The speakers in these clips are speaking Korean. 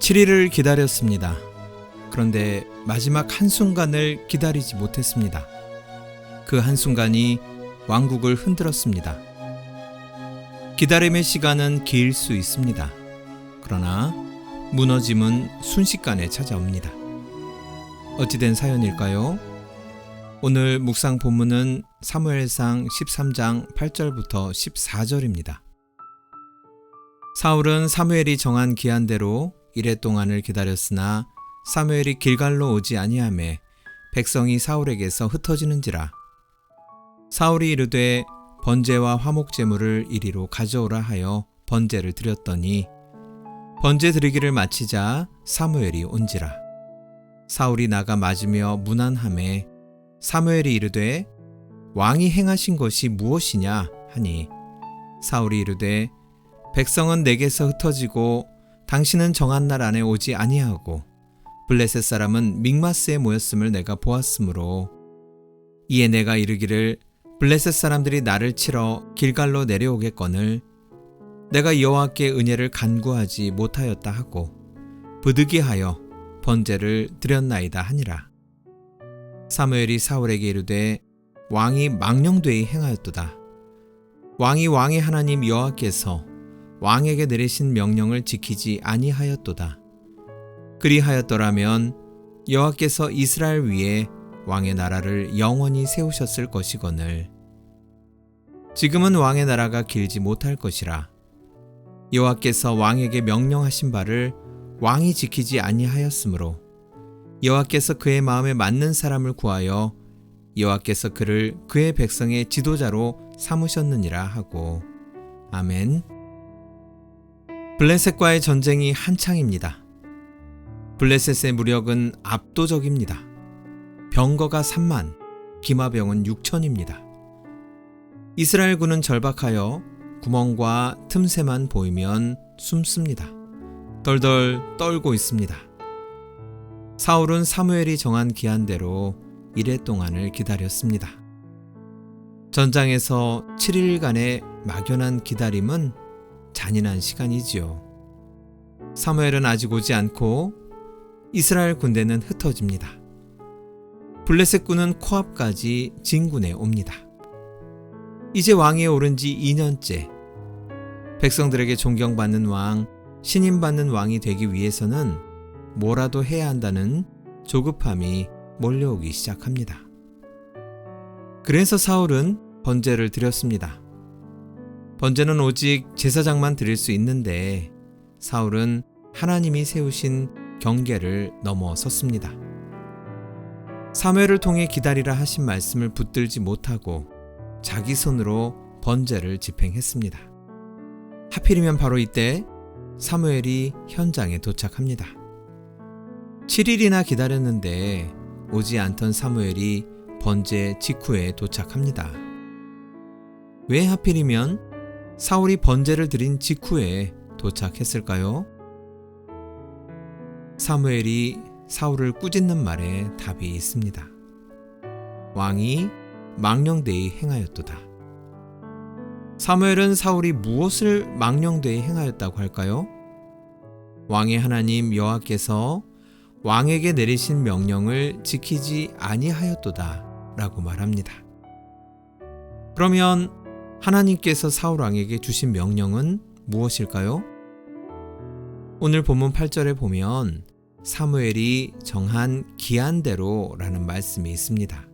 7일을 기다렸습니다. 그런데 마지막 한순간을 기다리지 못했습니다. 그 한순간이 왕국을 흔들었습니다. 기다림의 시간은 길 수 있습니다. 그러나 무너짐은 순식간에 찾아옵니다. 어찌된 사연일까요? 오늘 묵상 본문은 사무엘상 13장 8절부터 14절입니다. 사울은 사무엘이 정한 기한대로 이레 동안을 기다렸으나 사무엘이 길갈로 오지 아니하매 백성이 사울에게서 흩어지는지라. 사울이 이르되 번제와 화목제물을 이리로 가져오라 하여 번제를 드렸더니 번제 드리기를 마치자 사무엘이 온지라. 사울이 나가 맞으며 문안하매 사무엘이 이르되 왕이 행하신 것이 무엇이냐 하니 사울이 이르되 백성은 내게서 흩어지고 당신은 정한 날 안에 오지 아니하고 블레셋 사람은 믹마스에 모였음을 내가 보았으므로 이에 내가 이르기를 블레셋 사람들이 나를 치러 길갈로 내려오겠거늘 내가 여호와께 은혜를 간구하지 못하였다 하고 부득이하여 번제를 드렸나이다 하니라. 사무엘이 사울에게 이르되 왕이 망령되이 행하였도다. 왕이 왕의 하나님 여호와께서 왕에게 내리신 명령을 지키지 아니하였도다. 그리하였더라면 여호와께서 이스라엘 위에 왕의 나라를 영원히 세우셨을 것이거늘 지금은 왕의 나라가 길지 못할 것이라. 여호와께서 왕에게 명령하신 바를 왕이 지키지 아니하였으므로 여호와께서 그의 마음에 맞는 사람을 구하여 여호와께서 그를 그의 백성의 지도자로 삼으셨느니라 하고. 아멘. 블레셋과의 전쟁이 한창입니다. 블레셋의 무력은 압도적입니다. 병거가 3만, 기마병은 6천입니다. 이스라엘군은 절박하여 구멍과 틈새만 보이면 숨습니다. 덜덜 떨고 있습니다. 사울은 사무엘이 정한 기한대로 이레 동안을 기다렸습니다. 전장에서 7일간의 막연한 기다림은 잔인한 시간이지요. 사무엘은 아직 오지 않고 이스라엘 군대는 흩어집니다. 블레셋 군은 코앞까지 진군해 옵니다. 이제 왕위에 오른 지 2년째. 백성들에게 존경받는 왕, 신임받는 왕이 되기 위해서는 뭐라도 해야 한다는 조급함이 몰려오기 시작합니다. 그래서 사울은 번제를 드렸습니다. 번제는 오직 제사장만 드릴 수 있는데 사울은 하나님이 세우신 경계를 넘어섰습니다. 사무엘을 통해 기다리라 하신 말씀을 붙들지 못하고 자기 손으로 번제를 집행했습니다. 하필이면 바로 이때 사무엘이 현장에 도착합니다. 7일이나 기다렸는데 오지 않던 사무엘이 번제 직후에 도착합니다. 왜 하필이면 사울이 번제를 드린 직후에 도착했을까요? 사무엘이 사울을 꾸짖는 말에 답이 있습니다. 왕이 망령되이 행하였도다. 사무엘은 사울이 무엇을 망령되이 행하였다고 할까요? 왕의 하나님 여호와께서 왕에게 내리신 명령을 지키지 아니하였도다 라고 말합니다. 그러면 하나님께서 사울 왕에게 주신 명령은 무엇일까요? 오늘 본문 8절에 보면 사무엘이 정한 기한대로 라는 말씀이 있습니다.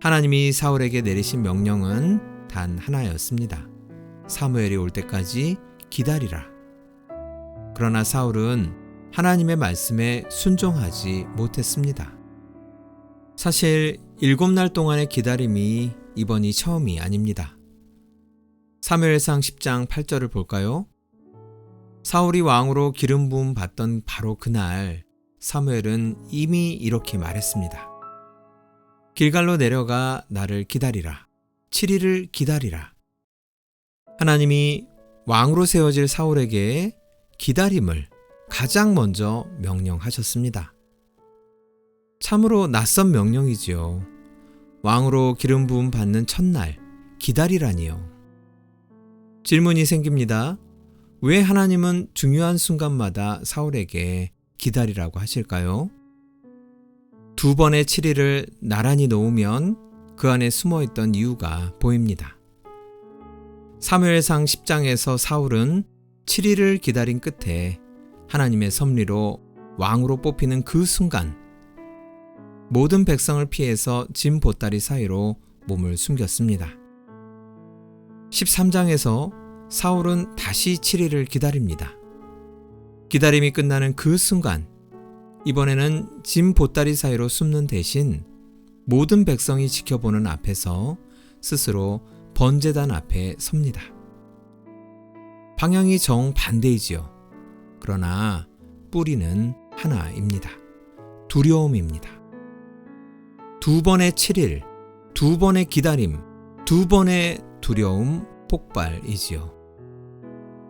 하나님이 사울에게 내리신 명령은 단 하나였습니다. 사무엘이 올 때까지 기다리라. 그러나 사울은 하나님의 말씀에 순종하지 못했습니다. 사실 7날 동안의 기다림이 이번이 처음이 아닙니다. 사무엘상 10장 8절을 볼까요? 사울이 왕으로 기름 부음 받던 바로 그날 사무엘은 이미 이렇게 말했습니다. 길갈로 내려가 나를 기다리라. 7일을 기다리라. 하나님이 왕으로 세워질 사울에게 기다림을 가장 먼저 명령하셨습니다. 참으로 낯선 명령이지요. 왕으로 기름 부음 받는 첫날 기다리라니요. 질문이 생깁니다. 왜 하나님은 중요한 순간마다 사울에게 기다리라고 하실까요? 2번의 7일을 나란히 놓으면 그 안에 숨어있던 이유가 보입니다. 사무엘상 10장에서 사울은 7일을 기다린 끝에 하나님의 섭리로 왕으로 뽑히는 그 순간 모든 백성을 피해서 짐 보따리 사이로 몸을 숨겼습니다. 13장에서 사울은 다시 7일을 기다립니다. 기다림이 끝나는 그 순간 이번에는 짐 보따리 사이로 숨는 대신 모든 백성이 지켜보는 앞에서 스스로 번제단 앞에 섭니다. 방향이 정반대이지요. 그러나 뿌리는 하나입니다. 두려움입니다. 2번의 7일, 2번의 기다림, 2번의 두려움 폭발이지요.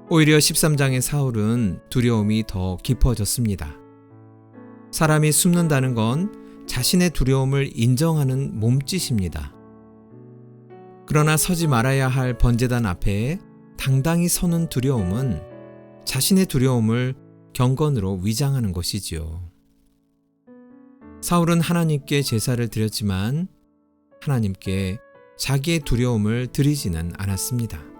오히려 13장의 사울은 두려움이 더 깊어졌습니다. 사람이 숨는다는 건 자신의 두려움을 인정하는 몸짓입니다. 그러나 서지 말아야 할 번제단 앞에 당당히 서는 두려움은 자신의 두려움을 경건으로 위장하는 것이지요. 사울은 하나님께 제사를 드렸지만 하나님께 자기의 두려움을 드리지는 않았습니다.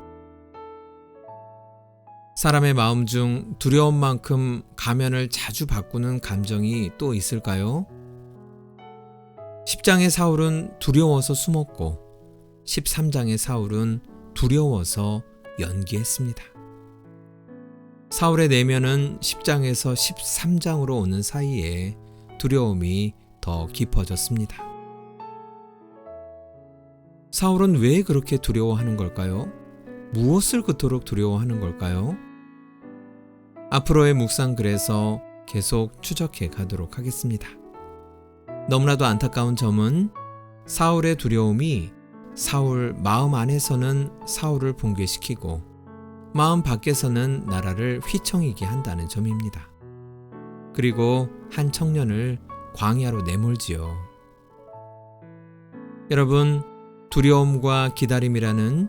사람의 마음 중 두려움만큼 가면을 자주 바꾸는 감정이 또 있을까요? 10장의 사울은 두려워서 숨었고 13장의 사울은 두려워서 연기했습니다. 사울의 내면은 10장에서 13장으로 오는 사이에 두려움이 더 깊어졌습니다. 사울은 왜 그렇게 두려워하는 걸까요? 무엇을 그토록 두려워하는 걸까요? 앞으로의 묵상글에서 계속 추적해 가도록 하겠습니다. 너무나도 안타까운 점은 사울의 두려움이 사울 마음 안에서는 사울을 붕괴시키고 마음 밖에서는 나라를 휘청이게 한다는 점입니다. 그리고 한 청년을 광야로 내몰지요. 여러분, 두려움과 기다림이라는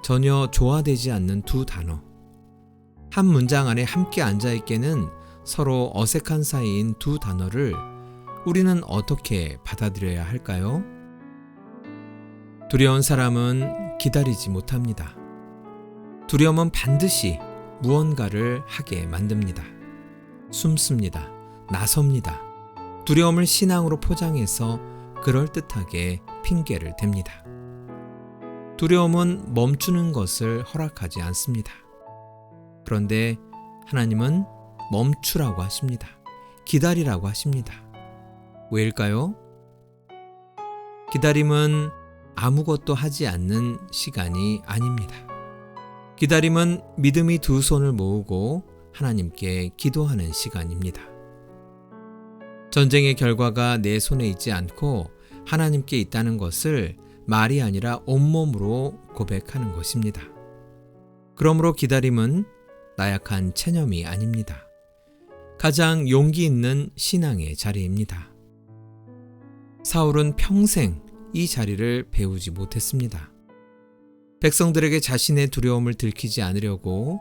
전혀 조화되지 않는 두 단어. 한 문장 안에 함께 앉아있기에는 서로 어색한 사이인 두 단어를 우리는 어떻게 받아들여야 할까요? 두려운 사람은 기다리지 못합니다. 두려움은 반드시 무언가를 하게 만듭니다. 숨습니다. 나섭니다. 두려움을 신앙으로 포장해서 그럴듯하게 핑계를 댑니다. 두려움은 멈추는 것을 허락하지 않습니다. 그런데 하나님은 멈추라고 하십니다. 기다리라고 하십니다. 왜일까요? 기다림은 아무것도 하지 않는 시간이 아닙니다. 기다림은 믿음이 두 손을 모으고 하나님께 기도하는 시간입니다. 전쟁의 결과가 내 손에 있지 않고 하나님께 있다는 것을 말이 아니라 온몸으로 고백하는 것입니다. 그러므로 기다림은 나약한 체념이 아닙니다. 가장 용기 있는 신앙의 자리입니다. 사울은 평생 이 자리를 배우지 못했습니다. 백성들에게 자신의 두려움을 들키지 않으려고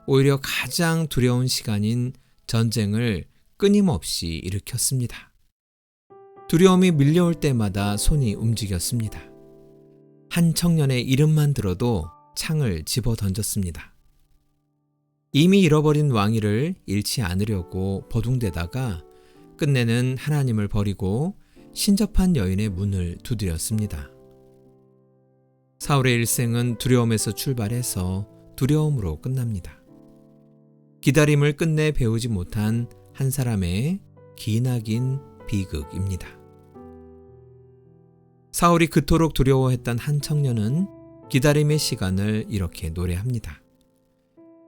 오히려 가장 두려운 시간인 전쟁을 끊임없이 일으켰습니다. 두려움이 밀려올 때마다 손이 움직였습니다. 한 청년의 이름만 들어도 창을 집어 던졌습니다. 이미 잃어버린 왕위를 잃지 않으려고 버둥대다가 끝내는 하나님을 버리고 신접한 여인의 문을 두드렸습니다. 사울의 일생은 두려움에서 출발해서 두려움으로 끝납니다. 기다림을 끝내 배우지 못한 한 사람의 기나긴 비극입니다. 사울이 그토록 두려워했던 한 청년은 기다림의 시간을 이렇게 노래합니다.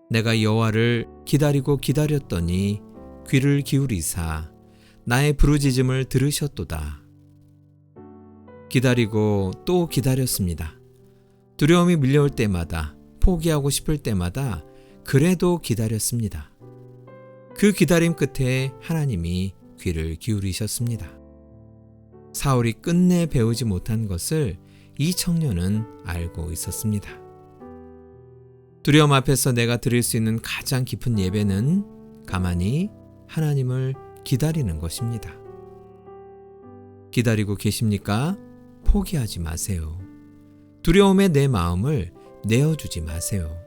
내가 여호와를 기다리고 기다렸더니 귀를 기울이사 나의 부르짖음을 들으셨도다. 기다리고 또 기다렸습니다. 두려움이 밀려올 때마다, 포기하고 싶을 때마다 그래도 기다렸습니다. 그 기다림 끝에 하나님이 귀를 기울이셨습니다. 사울이 끝내 배우지 못한 것을 이 청년은 알고 있었습니다. 두려움 앞에서 내가 드릴 수 있는 가장 깊은 예배는 가만히 하나님을 기다리는 것입니다. 기다리고 계십니까? 포기하지 마세요. 두려움에 내 마음을 내어주지 마세요.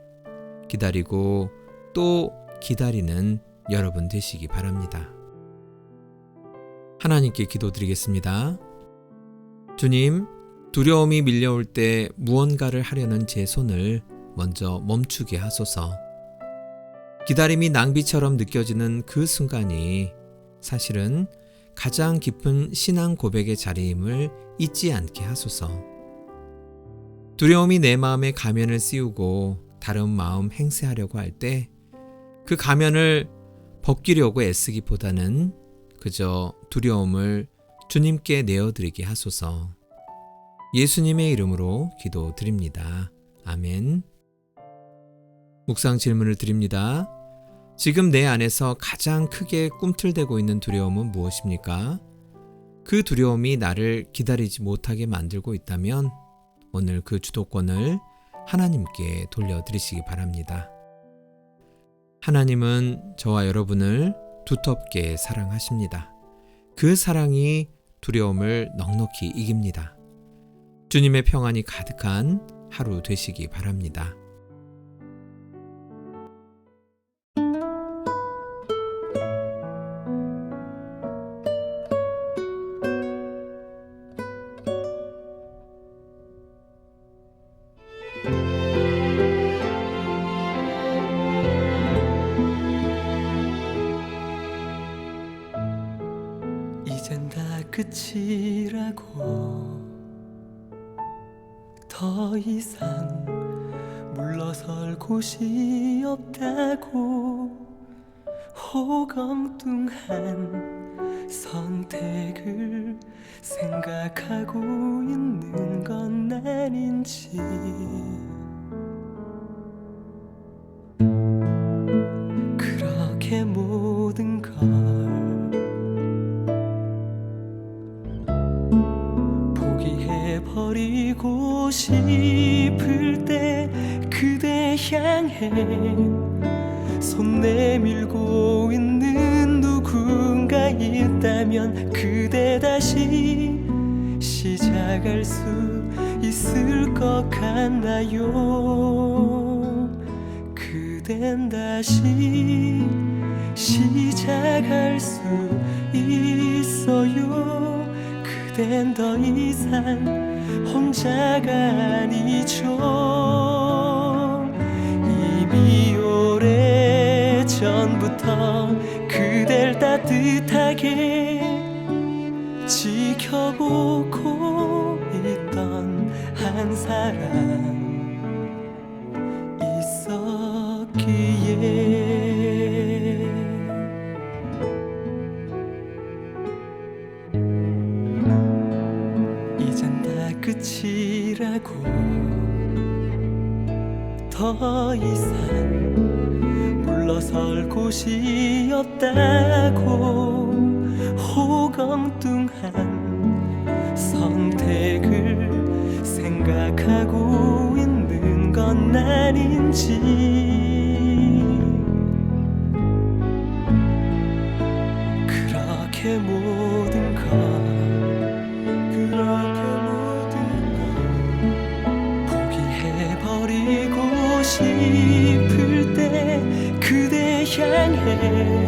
기다리고 또 기다리는 여러분 되시기 바랍니다. 하나님께 기도드리겠습니다. 주님, 두려움이 밀려올 때 무언가를 하려는 제 손을 먼저 멈추게 하소서. 기다림이 낭비처럼 느껴지는 그 순간이 사실은 가장 깊은 신앙 고백의 자리임을 잊지 않게 하소서. 두려움이 내 마음에 가면을 씌우고 다른 마음 행세하려고 할 때 그 가면을 벗기려고 애쓰기보다는 그저 두려움을 주님께 내어드리게 하소서. 예수님의 이름으로 기도드립니다. 아멘. 묵상 질문을 드립니다. 지금 내 안에서 가장 크게 꿈틀대고 있는 두려움은 무엇입니까? 그 두려움이 나를 기다리지 못하게 만들고 있다면 오늘 그 주도권을 하나님께 돌려드리시기 바랍니다. 하나님은 저와 여러분을 두텁게 사랑하십니다. 그 사랑이 두려움을 넉넉히 이깁니다. 주님의 평안이 가득한 하루 되시기 바랍니다. 이젠 다 끝이라고 더 이상 물러설 곳이 없다고 호검뚱한 선택을 생각하고 있는 건 아닌지 그렇게 모든 걸 버리고 싶을 때 그대 향해 손 내밀고 있는 누군가 있다면 그대 다시 시작할 수 있을 것 같나요? 그댄 다시 시작할 수 있어요. 그댄 더 이상 혼자가 아니죠. 이미 오래전부터 그댈 따뜻하게 지켜보고 있던 한 사람 있었기에 끝이라고 더 이상 물러설 곳이 없다고 호검뚱한 선택을 생각하고 있는 건 아닌지 그렇게 모든 것 버리고 싶을 때 그대 향해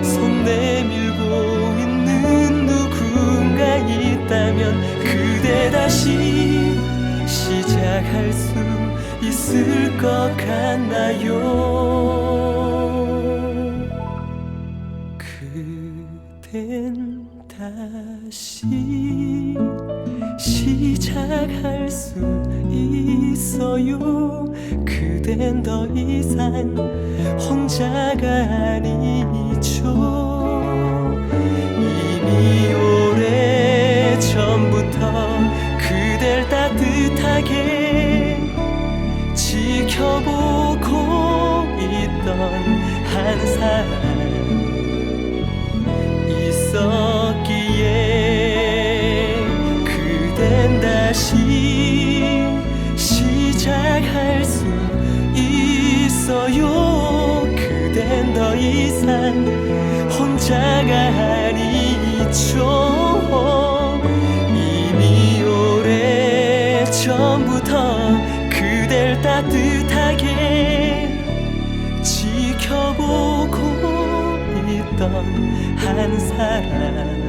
손 내밀고 있는 누군가 있다면 그대 다시 시작할 수 있을 것 같나요? 그댄 다시 시작할 수 있어요. 그댄 더 이상 혼자가 아니죠. 이미 오래전부터 그댈 따뜻하게 지켜보고 있던 한 사람 있었기에 그댄 다시 시작할 수 따뜻하게 지켜보고 있던 한 사람